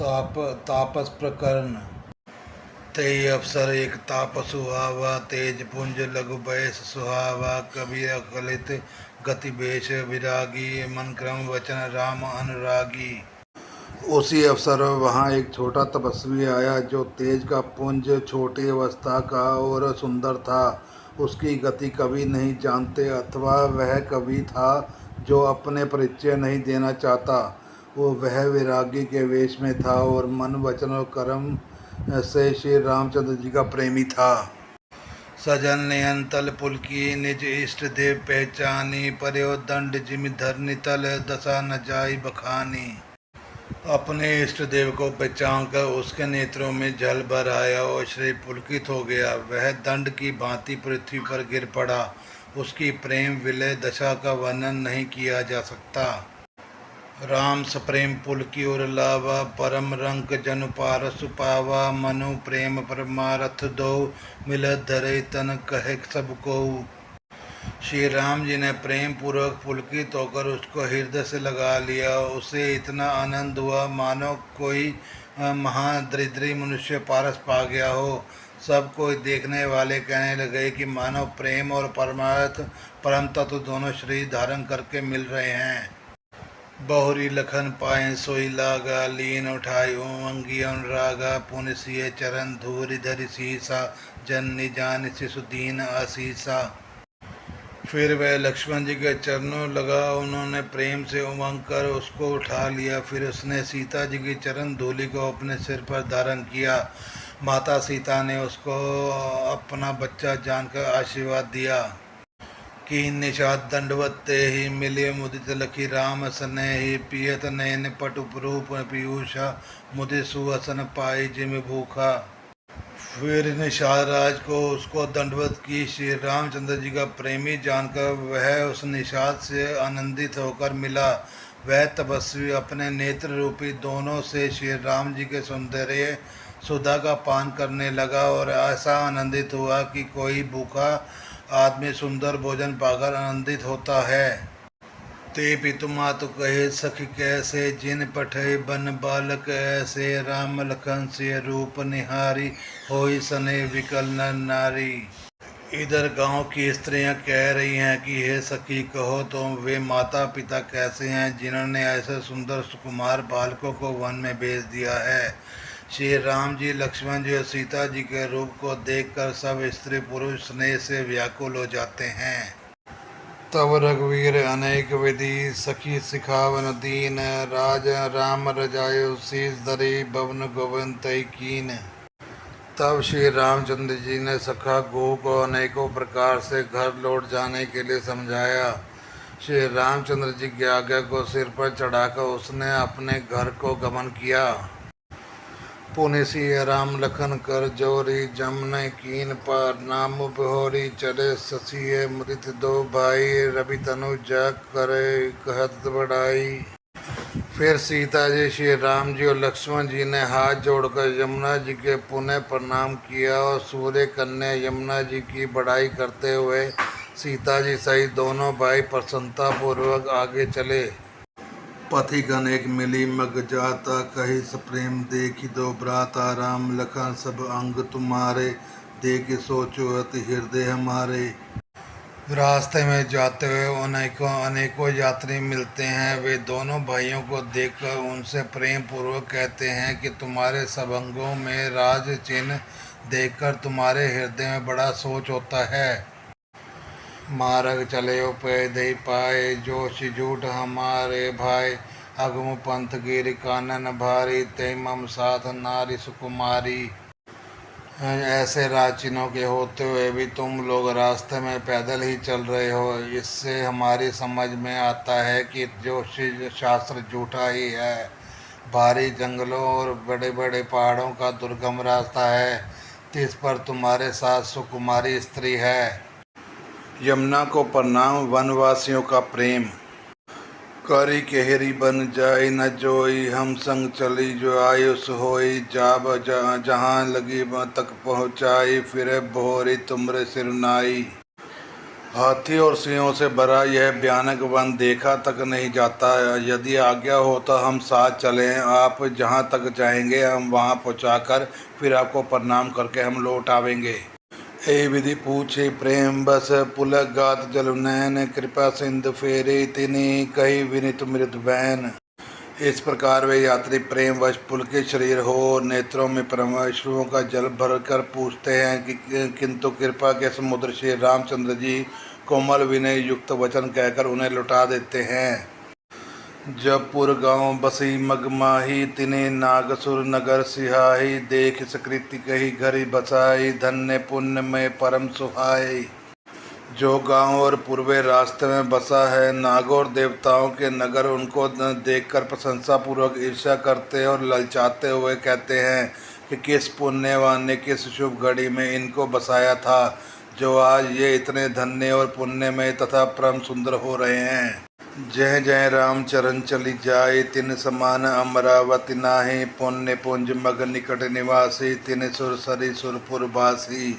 तापस प्रकरण। तेई अवसर एक तापस सुहावा, तेज पुंज लघु बैस सुहावा। कबीर अकलित गति बेश विरागी, मन क्रम वचन राम अनुरागी। उसी अवसर वहाँ एक छोटा तपस्वी आया जो तेज का पुंज, छोटी अवस्था का और सुंदर था। उसकी गति कभी नहीं जानते अथवा वह कवि था जो अपने परिचय नहीं देना चाहता। वह विरागी के वेश में था और मन वचन और कर्म से श्री रामचंद्र जी का प्रेमी था। सजन नयन तल पुलकी, निज इष्ट देव पहचानी। पर्यो दंड जिमि धरनी तल, दशा न जाई बखानी। अपने इष्ट देव को पहचान कर उसके नेत्रों में जल भर आया और श्री पुलकित हो गया। वह दंड की भांति पृथ्वी पर गिर पड़ा। उसकी प्रेम विलय दशा का वर्णन नहीं किया जा सकता। राम सप्रेम पुलकी और लावा, परम रंक जनु पारस पावा। मनु प्रेम परमारथ दो, मिलत धरे तन कहे सब को। श्री राम जी ने प्रेम पूर्वक पुलकित होकर उसको हृदय से लगा लिया। उसे इतना आनंद हुआ मानो कोई महादरिद्री मनुष्य पारस पा गया हो। सब कोई देखने वाले कहने लगे कि मानो प्रेम और परमार्थ परम तत्व दोनों शरीर धारण करके मिल रहे हैं। बहुरी लखन पाए सोई लागा, लीन उठाई उमंगी अनुरागा। पुन सिय चरण धूरि धरि सीसा, जन जान शिशु दीन आशीसा। फिर वह लक्ष्मण जी के चरणों लगा। उन्होंने प्रेम से उमंग कर उसको उठा लिया। फिर उसने सीता जी की चरण धूलि को अपने सिर पर धारण किया। माता सीता ने उसको अपना बच्चा जानकर आशीर्वाद दिया कि निषाद दंडवत ते ही मिले मुदित लखी राम स्नेहि। पियत नयन पटुरूप पीयूषा, मुदित सुवसन पाई जिम भूखा। फिर निषाद राज को उसको दंडवत की। श्री रामचंद्र जी का प्रेमी जानकर वह उस निषाद से आनंदित होकर मिला। वह तपस्वी अपने नेत्र रूपी दोनों से श्री राम जी के सौंदर्य सुधा का पान करने लगा और ऐसा आनंदित हुआ कि कोई भूखा आदमी सुंदर भोजन पाकर आनंदित होता है। ते पितु मातु कहे सखी कैसे, जिन पठे बन बालक ऐसे। राम लखन से रूप निहारी, होई सने विकल नर नारी। इधर गांव की स्त्रियां कह रही हैं कि हे सखी कहो तो वे माता पिता कैसे हैं जिन्होंने ऐसे सुंदर सुकुमार बालकों को वन में भेज दिया है। श्री राम जी, लक्ष्मण जी और सीता जी के रूप को देखकर सब स्त्री पुरुष स्नेह से व्याकुल हो जाते हैं। तब रघुवीर अनेक विधि, सखी सिखावन दीन। राज राम रजायो शीस धरी, भवन गोविंद कीन। तब श्री रामचंद्र जी ने सखा गो को अनेकों प्रकार से घर लौट जाने के लिए समझाया। श्री रामचंद्र जी की आज्ञा को सिर पर चढ़ाकर उसने अपने घर को गमन किया। पुनि सिय राम लखन कर जोरी, जमन कीन पार नाम बिहोरी। चले ससिय मुदित दो भाई, रवि तनु जग करे कहत बढ़ाई। फिर सीता जी, श्री राम जी और लक्ष्मण जी ने हाथ जोड़कर यमुना जी के पुनः प्रणाम किया और सूर्य कन्या यमुना जी की बढ़ाई करते हुए सीता जी सहित दोनों भाई प्रसन्नता पूर्वक आगे चले। पथिक अनेक मिली मग जाता, कही सप्रेम देखी दो भ्राता। राम लखन सब अंग तुम्हारे, देख सोचो अति हृदय हमारे। रास्ते में जाते हुए अनेकों यात्री मिलते हैं। वे दोनों भाइयों को देखकर उनसे प्रेम पूर्वक कहते हैं कि तुम्हारे सब अंगों में राज चिन्ह देखकर तुम्हारे हृदय में बड़ा सोच होता है। मार्ग चले पे दे पाए, जोश झूठ हमारे भाई। अगम पंथ गिर कानन भारी, ते मम साथ नारी सुकुमारी। ऐसे राचिनों के होते हुए भी तुम लोग रास्ते में पैदल ही चल रहे हो। इससे हमारी समझ में आता है कि जोश शास्त्र झूठा ही है। भारी जंगलों और बड़े बड़े पहाड़ों का दुर्गम रास्ता है, जिस पर तुम्हारे साथ सुकुमारी स्त्री है। यमुना को प्रणाम। वनवासियों का प्रेम। करी केहरी बन जाई न जोई, हम संग चली जो आयुष होई। जाब जहाँ लगी तक पहुँचाई, फिर बोहरी तुमरे सिरनाई। हाथी और सिंहों से भरा यह भयानक वन देखा तक नहीं जाता। यदि आज्ञा हो तो हम साथ चलें। आप जहाँ तक जाएंगे हम वहाँ पहुँचाकर फिर आपको प्रणाम करके हम लौट आवेंगे। ए विधि पूछे प्रेम बस पुलक गात जलुनैन, कृपा सिंधु फेरे तिनि कही विनित मृदु बैन। इस प्रकार वे यात्री प्रेम वश पुलकित शरीर हो नेत्रों में परमेश्वरों का जल भर कर पूछते हैं कि किंतु कृपा के समुद्र श्री रामचंद्र जी कोमल विनय युक्त वचन कहकर उन्हें लौटा देते हैं। जब पुर गाँव बसी मगमाही तिने नागसुर नगर सिहाही, देख सकृति कही घरी बसाई धन्य पुण्य में परम सुहाई। जो गांव और पूर्वे रास्ते में बसा है नागौर देवताओं के नगर, उनको देखकर प्रशंसा पूर्वक ईर्ष्या करते और ललचाते हुए कहते हैं कि किस पुण्यवान ने किस शुभ घड़ी में इनको बसाया था, जो आज ये इतने धन्य और पुण्यमय तथा परम सुंदर हो रहे हैं। जय जय राम चरण चली जाए तिन समान अमरावती नाहि, पुण्य पुंज मग निकट निवासी तिन सुर सरी सुरपुर बासी।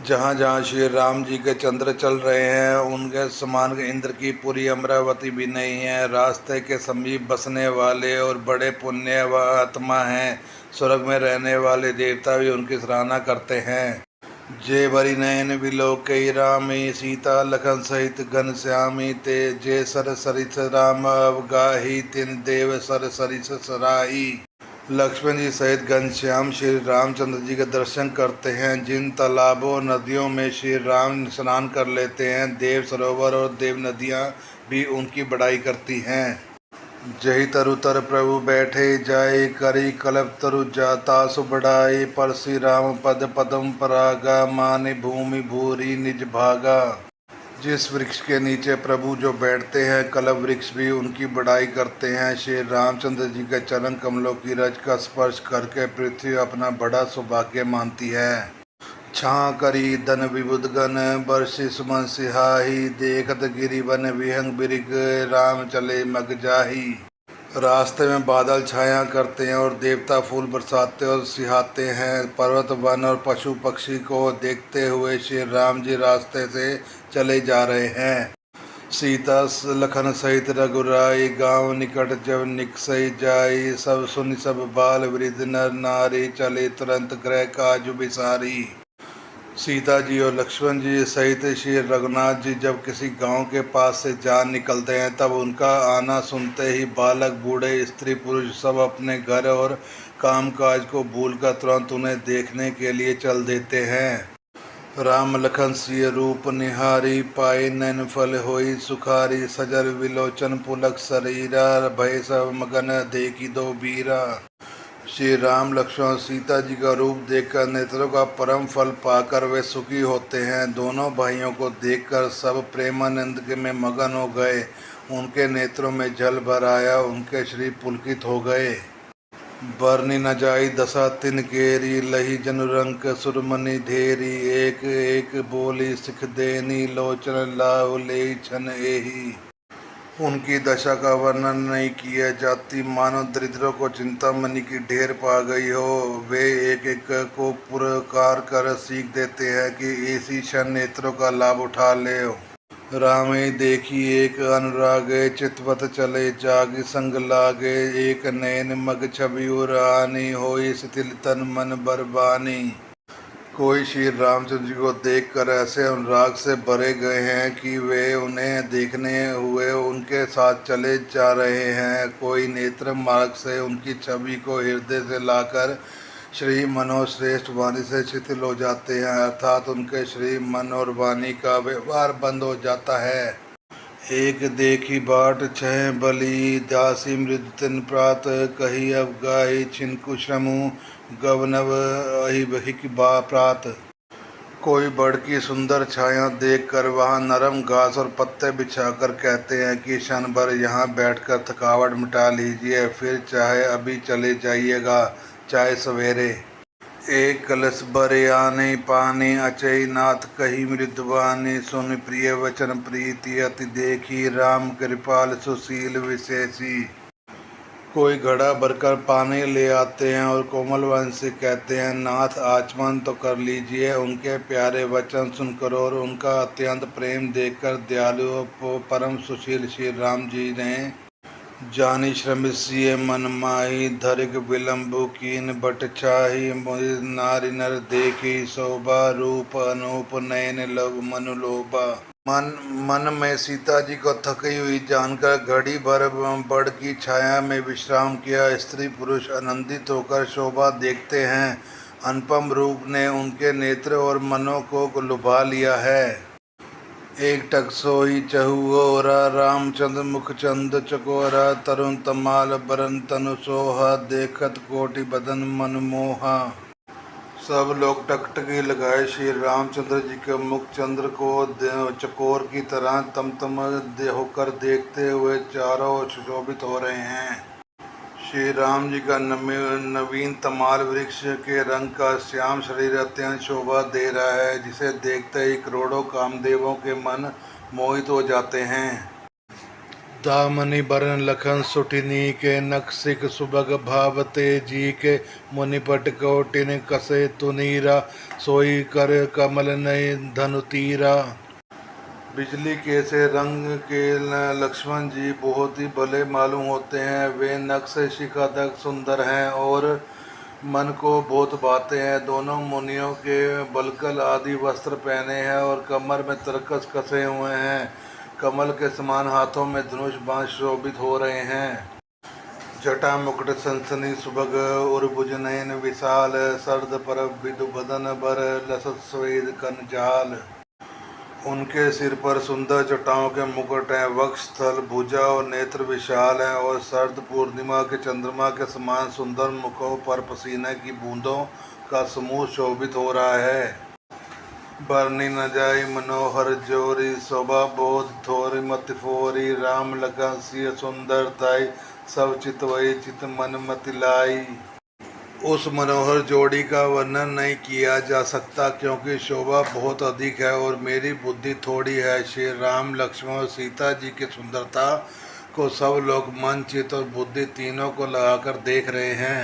जहाँ जहाँ श्री राम जी के चंद्र चल रहे हैं उनके समान इंद्र की पूरी अमरावती भी नहीं है। रास्ते के समीप बसने वाले और बड़े पुण्य व आत्मा हैं। स्वर्ग में रहने वाले देवता भी उनकी सराहना करते हैं। जे बरी नयन विलोकई रामी, सीता लखन सहित घन श्यामी ते, जे सर सरिस राम अवगाही तिन देव सर सरिस सराही। लक्ष्मण जी सहित घनश्याम श्री रामचंद्र जी के दर्शन करते हैं। जिन तालाबों नदियों में श्री राम स्नान कर लेते हैं, देव सरोवर और देव नदियाँ भी उनकी बड़ाई करती हैं। जही तरु तर प्रभु बैठे जाए, करी कल्प तरु जाता सुबढ़ाई, पर श्री राम पद पदम परागा, माने भूमि भूरी निज भागा। जिस वृक्ष के नीचे प्रभु जो बैठते हैं कल्प वृक्ष भी उनकी बड़ाई करते हैं। श्री रामचंद्र जी के चरण कमलों की रज का स्पर्श करके पृथ्वी अपना बड़ा सौभाग्य मानती है। छां करी धन विबुधगन बरसी सुमन सिहाही, देखत गिरि वन विहंग बिरिग, राम चले मग जाही। रास्ते में बादल छाया करते हैं और देवता फूल बरसाते और सिहाते हैं। पर्वत वन और पशु पक्षी को देखते हुए श्री राम जी रास्ते से चले जा रहे हैं। सीता लखन सहित रघुराई, गांव निकट जब निकसई जाई, सब सुन सब बाल वृद्ध नर नारी, चले तुरंत गृह काजु बिसारी। सीता जी और लक्ष्मण जी सहित श्री रघुनाथ जी जब किसी गांव के पास से जा निकलते हैं तब उनका आना सुनते ही बालक बूढ़े स्त्री पुरुष सब अपने घर और कामकाज को भूलकर तुरंत उन्हें देखने के लिए चल देते हैं। राम लखन सिय रूप निहारी, पाए नैन फल होई सुखारी, सजल विलोचन पुलक शरीरा, भय सब मगन देखी दो बीरा। श्री राम लक्ष्मण सीता जी का रूप देखकर नेत्रों का परम फल पाकर वे सुखी होते हैं। दोनों भाइयों को देखकर सब प्रेमानंद के में मगन हो गए। उनके नेत्रों में जल भर आया, उनके शरीर पुलकित हो गए। बरनी न जाई दशा तिन केरी, लही जनुरंक सुरमणि ढेरी, एक एक बोली सिख देनी, लोचन लाव ले छन एही। उनकी दशा का वर्णन नहीं किया जाती, मानो दरिद्रों को चिंतामणि की ढेर पा गई हो। वे एक एक को पुरकार कर सीख देते हैं कि ऐसी क्षण नेत्रों का लाभ उठा ले। रामे देखी एक अनुरागे, चितवत चले जाग संग लागे, एक नयन मग छवि उरानी, होई शिथिल तन मन बरबानी। कोई श्री रामचंद्र जी को देखकर ऐसे अनुराग से भरे गए हैं कि वे उन्हें देखने हुए उनके साथ चले जा रहे हैं। कोई नेत्र मार्ग से उनकी छवि को हृदय से लाकर श्री मनोश्रेष्ठ वाणी से शिथिल हो जाते हैं, अर्थात उनके श्री मन और वाणी का व्यवहार बंद हो जाता है। एक देखी बाट छह बली, दासी मृद तिन प्रात, कही अब गाही छिनको श्रमु, गवनव अहिक बा प्रात। कोई बड़ की सुंदर छाया देखकर वहां नरम घास और पत्ते बिछाकर कहते हैं कि क्षण भर यहाँ बैठकर थकावट मिटा लीजिए, फिर चाहे अभी चले जाइएगा, चाहे सवेरे। एक कलश भरे आने पानी, अचई नाथ कही मृदुवानी, सुन प्रिय वचन प्रीति अति देखी, राम कृपाल सुशील विशेषी। कोई घड़ा भरकर पानी ले आते हैं और कोमल वन से कहते हैं, नाथ आचमन तो कर लीजिए। उनके प्यारे वचन सुनकर और उनका अत्यंत प्रेम देखकर दयालु परम सुशील श्री राम जी ने जानी श्रमिसिय मन माही धरिक विलंबु कीन बट चाही नारी नर देखी शोभा रूप अनूप नयन लव मनु लोभा। मन में सीता जी को थकी हुई जानकर घड़ी भर बड़ की छाया में विश्राम किया। स्त्री पुरुष आनंदित होकर शोभा देखते हैं। अनुपम रूप ने उनके नेत्र और मनों को लुभा लिया है। एक टक सोई चहुओरा रामचंद्र मुखचंद चकोरा तरुण तमाल बरन तनु सोहा देखत कोटि बदन मनमोहा। सब लोग टकटकी लगाए श्री रामचंद्र जी के मुख चंद्र को चकोर की तरह तमतम होकर देखते हुए चारों ओर सुशोभित हो रहे हैं। श्री राम जी का नवीन तमाल वृक्ष के रंग का श्याम शरीर अत्यंत शोभा दे रहा है, जिसे देखते ही करोड़ों कामदेवों के मन मोहित हो जाते हैं। दामनी बरन लखन सुटिनी के नक्सिक सुबग भावते जी के मुनिपट कोटिन कसे तुनीरा सोई कर कमल नय धनु तीरा। बिजली के से रंग के लक्ष्मण जी बहुत ही भले मालूम होते हैं। वे नक्श शिखादक सुंदर हैं और मन को बहुत भाते हैं। दोनों मुनियों के बलकल आदि वस्त्र पहने हैं और कमर में तरकस कसे हुए हैं। कमल के समान हाथों में धनुष बाण शोभित हो रहे हैं। जटा मुकुट सनसनी सुभग उर्भुज नयन विशाल सर्द पर विदु बदन बर लसत स्वेद कन जाल। उनके सिर पर सुंदर जटाओं के मुकुट हैं। वक्ष स्थल भुजा और नेत्र विशाल हैं और सर्द पूर्णिमा के चंद्रमा के समान सुंदर मुखों पर पसीने की बूंदों का समूह शोभित हो रहा है। बरनी न जाई मनोहर जोरी शोभा बोध थोरी मत फोरी राम लखन सिय सुंदर ताई सब चित वही चित मन मत लाई। उस मनोहर जोड़ी का वर्णन नहीं किया जा सकता क्योंकि शोभा बहुत अधिक है और मेरी बुद्धि थोड़ी है। श्री राम लक्ष्मण और सीता जी की सुंदरता को सब लोग मन चित और बुद्धि तीनों को लगाकर देख रहे हैं।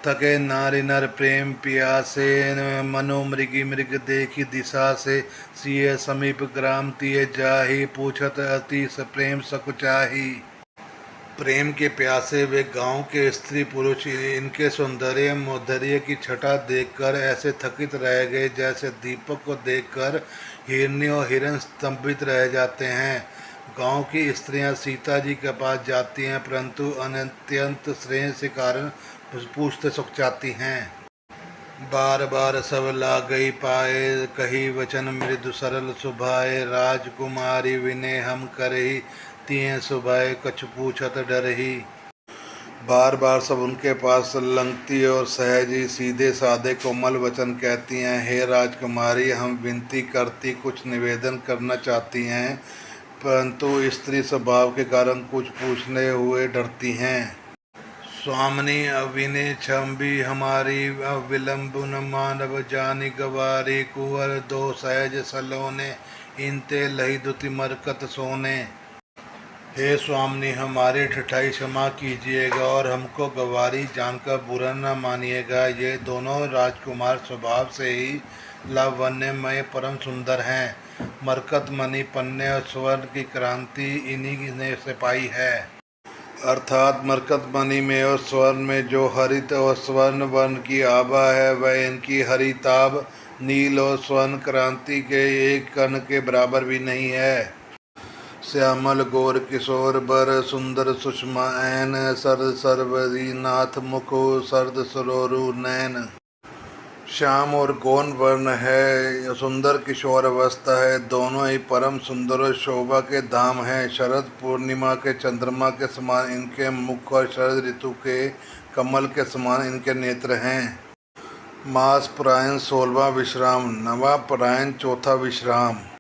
थके नारी नर प्रेम पियासे मनो मृगी मृग देखी दिशा से सिय समीप ग्राम तिय जाही पूछत अति प्रेम सकुचाही। प्रेम के प्यासे वे गांव के स्त्री पुरुष इनके सौंदर्य मौर्धर्य की छटा देखकर ऐसे थकित रह गए जैसे दीपक को देखकर हिरनी और हिरण स्तंभित रह जाते हैं। गांव की स्त्रियां सीता जी के पास जाती हैं परंतु अत्यंत स्नेह के कारण पूछते सुखचाती हैं। बार बार सब ला गई पाए कही वचन मृदु सरल सुभाए राजकुमारी विनय हम करही तिये सुभाए कछु पूछत डरही। बार बार सब उनके पास लंघती और सहजी सीधे साधे कोमल वचन कहती हैं। हे राजकुमारी हम विनती करती कुछ निवेदन करना चाहती हैं परंतु स्त्री स्वभाव के कारण कुछ पूछने हुए डरती हैं। स्वामिनी अविने छम्बी हमारी विलंब न मानव जानी गवारी कुंवर दो सहज सलोने इनते लही दुति मरकत सोने। हे स्वामिनी हमारी ठठाई क्षमा कीजिएगा और हमको गवारी जानकर बुरा न मानिएगा। ये दोनों राजकुमार स्वभाव से ही लावण्यमय परम सुंदर हैं। मरकत मणि पन्ने और स्वर्ण की क्रांति इन्हीं ने से पाई है। अर्थात मरकत मणि में और स्वर्ण में जो हरित और स्वर्ण वर्ण की आभा है वह इनकी हरिताभ नील और स्वर्ण क्रांति के एक कण के बराबर भी नहीं है। श्यामल गोर किशोर बर सुंदर सुषमा ऐन सर्द सर्वरी नाथ मुखो सर्द सरोरु नैन। श्याम और गौन वर्ण है, सुंदर किशोर अवस्था है, दोनों ही परम सुंदर और शोभा के धाम हैं। शरद पूर्णिमा के चंद्रमा के समान इनके मुख और शरद ऋतु के कमल के समान इनके नेत्र हैं। मास परायण 16वां विश्राम, नवा परायण चौथा विश्राम।